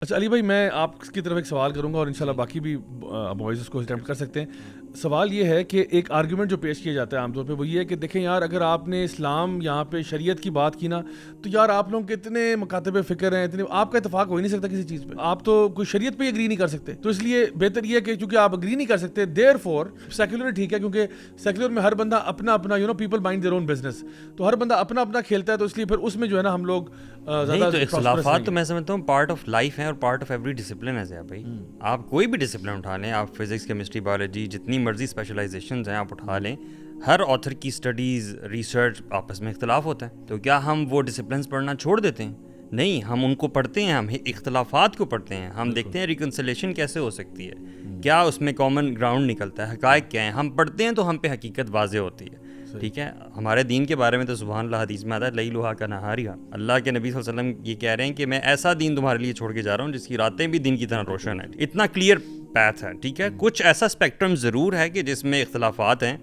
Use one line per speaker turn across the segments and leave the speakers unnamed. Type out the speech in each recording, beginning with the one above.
اچھا علی بھائی، میں آپ کی طرف ایک سوال کروں گا اور انشاءاللہ باقی بھی بوائز اس کو اٹیمپٹ کر سکتے ہیں. سوال یہ ہے کہ ایک آرگیومنٹ جو پیش کیا جاتا ہے عام طور پہ وہ یہ ہے کہ دیکھیں یار، اگر آپ نے اسلام یہاں پہ شریعت کی بات کی نا تو یار آپ لوگوں کے اتنے مکاتب فکر ہیں، اتنے آپ کا اتفاق ہو ہی نہیں سکتا کسی چیز پہ. آپ تو کوئی شریعت پہ اگری نہیں کر سکتے، تو اس لیے بہتر یہ ہے کہ چونکہ آپ اگری نہیں کر سکتے، دیر فور سیکولر ٹھیک ہے، کیونکہ سیکولر میں ہر بندہ اپنا اپنا people mind their own business, تو ہر بندہ اپنا اپنا کھیلتا ہے، تو اس لیے پھر اس میں جو ہے نا ہم لوگ
نہیں. تو اختلافات تو میں سمجھتا ہوں پارٹ آف لائف ہیں اور پارٹ آف ایوری ڈسپلن ہے بھائی. آپ کوئی بھی ڈسپلن اٹھا لیں، آپ فزکس، کیمسٹری، بایولوجی، جتنی مرضی اسپیشلائزیشنز ہیں آپ اٹھا لیں، ہر آتھر کی اسٹڈیز، ریسرچ، آپس میں اختلاف ہوتا ہے. تو کیا ہم وہ ڈسپلنس پڑھنا چھوڑ دیتے ہیں؟ نہیں، ہم ان کو پڑھتے ہیں، ہم اختلافات کو پڑھتے ہیں، ہم دیکھتے ہیں ریکنسلیشن کیسے ہو سکتی ہے، کیا اس میں کامن گراؤنڈ نکلتا ہے، حقائق کیا ہیں. ہم پڑھتے ہیں تو ہم پہ حقیقت واضح ہوتی ہے. ٹھیک ہے. ہمارے دین کے بارے میں تو سبحان اللہ حدیث میں آتا ہے، لئی لوہا کا نہاریہ. اللہ کے نبی صلی اللہ علیہ وسلم یہ کہہ رہے ہیں کہ میں ایسا دین تمہارے لیے چھوڑ کے جا رہا ہوں جس کی راتیں بھی دن کی طرح روشن ہے. اتنا کلیئر پیتھ ہے. ٹھیک ہے. کچھ ایسا اسپیکٹرم ضرور ہے کہ جس میں اختلافات ہیں،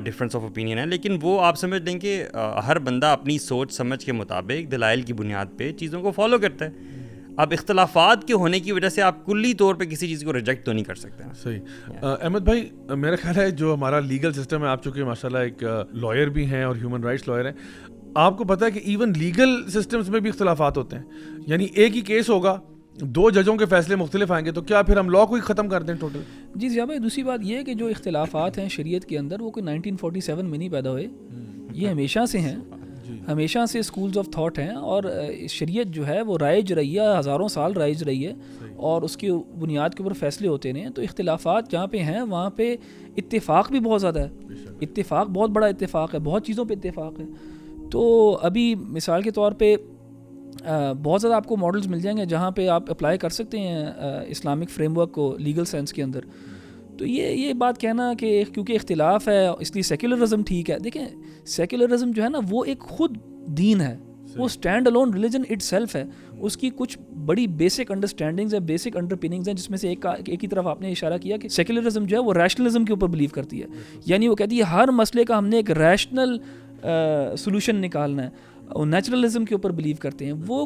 ڈفرینس آف اوپینین ہے، لیکن وہ آپ سمجھ لیں کہ ہر بندہ اپنی سوچ سمجھ کے مطابق دلائل کی بنیاد پہ چیزوں کو فالو کرتا ہے. اب اختلافات کے ہونے کی وجہ سے آپ کلی طور پہ کسی چیز کو ریجیکٹ تو نہیں کر سکتے.
صحیح. احمد بھائی، میرا خیال ہے جو ہمارا لیگل سسٹم ہے، آپ چونکہ ماشاء اللہ ایک لائر بھی ہیں اور ہیومن رائٹس لائر ہیں، آپ کو پتہ ہے کہ ایون لیگل سسٹمز میں بھی اختلافات ہوتے ہیں. یعنی ایک ہی کیس ہوگا، دو ججوں کے فیصلے مختلف آئیں گے، تو کیا پھر ہم لا کو ہی ختم کر دیں ٹوٹل؟
جی ضیاء بھائی، دوسری بات یہ ہے کہ جو اختلافات ہیں شریعت کے اندر وہ کوئی 1947 میں نہیں پیدا ہوئے، یہ ہمیشہ سے ہیں، ہمیشہ سے اسکولز آف تھاٹ ہیں، اور شریعت جو ہے وہ رائج رہی ہے، ہزاروں سال رائج رہی ہے، اور اس کی بنیاد کے اوپر فیصلے ہوتے ہیں. تو اختلافات جہاں پہ ہیں وہاں پہ اتفاق بھی بہت زیادہ ہے، اتفاق بہت بڑا اتفاق ہے، بہت چیزوں پہ اتفاق ہے. تو ابھی مثال کے طور پہ بہت زیادہ آپ کو ماڈلز مل جائیں گے جہاں پہ آپ اپلائی کر سکتے ہیں اسلامک فریم ورک کو لیگل سینس کے اندر. تو یہ بات کہنا کہ کیونکہ اختلاف ہے اس لیے سیکولرزم ٹھیک ہے، دیکھیں سیکولرزم جو ہے نا وہ ایک خود دین ہے، وہ stand alone religion it self ہے. اس کی کچھ بڑی بیسک انڈرسٹینڈنگز ہیں، بیسک انڈرپننگز ہیں، جس میں سے ایک ہی طرف آپ نے اشارہ کیا کہ سیکولرزم جو ہے وہ ریشنلزم کے اوپر بلیو کرتی ہے. یعنی وہ کہتی ہے ہر مسئلے کا ہم نے ایک ریشنل سولوشن نکالنا ہے. نیچرلزم کے اوپر بلیو کرتے ہیں، وہ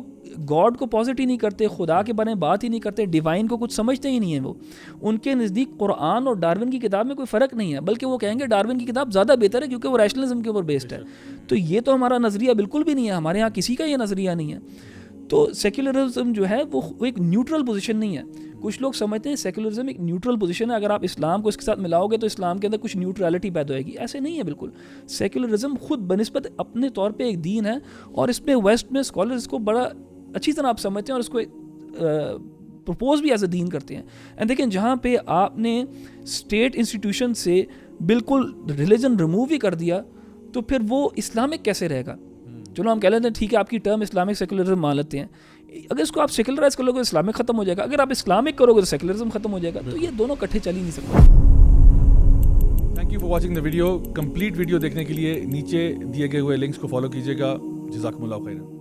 گاڈ کو پازٹ ہی نہیں کرتے، خدا کے بارے میں بات ہی نہیں کرتے، ڈیوائن کو کچھ سمجھتے ہی نہیں ہیں. وہ ان کے نزدیک قرآن اور ڈارون کی کتاب میں کوئی فرق نہیں ہے، بلکہ وہ کہیں گے ڈارون کی کتاب زیادہ بہتر ہے کیونکہ وہ ریشنلزم کے اوپر بیسڈ ہے. تو یہ تو ہمارا نظریہ بالکل بھی نہیں ہے، ہمارے ہاں کسی کا یہ نظریہ نہیں ہے. تو سیکولرزم جو ہے وہ ایک نیوٹرل پوزیشن نہیں ہے. کچھ لوگ سمجھتے ہیں سیکولرزم ایک نیوٹرل پوزیشن ہے، اگر آپ اسلام کو اس کے ساتھ ملاؤ گے تو اسلام کے اندر کچھ نیوٹرلٹی پیدا ہوئے گی. ایسے نہیں ہے بالکل. سیکولرزم خود بنسبت اپنے طور پہ ایک دین ہے، اور اس میں ویسٹ میں اسکالرز کو بڑا اچھی طرح آپ سمجھتے ہیں اور اس کو پرپوز بھی ایز اے دین کرتے ہیں. اینڈ دیکھیں جہاں پہ آپ نے اسٹیٹ انسٹیٹیوشن سے بالکل ریلیجن ریموو ہی کر دیا تو پھر وہ اسلامک کیسے رہے گا؟ چلو ہم کہہ لیتے ہیں ٹھیک ہے آپ کی ٹرم اسلامک سیکولرزم مان لیتے ہیں، اگر اس کو آپ سیکولرائز کر لو گے تو اسلامک ختم ہو جائے گا، اگر آپ اسلامک کرو گے تو سیکولرزم ختم ہو جائے گا. تو یہ دونوں کٹھے چل ہی نہیں سکتے.
Thank you for watching the video. Complete video دیکھنے کے لیے نیچے دیے گئے ہوئے لنکس کو فالو کیجیے گا. جزاکم اللہ خیرا.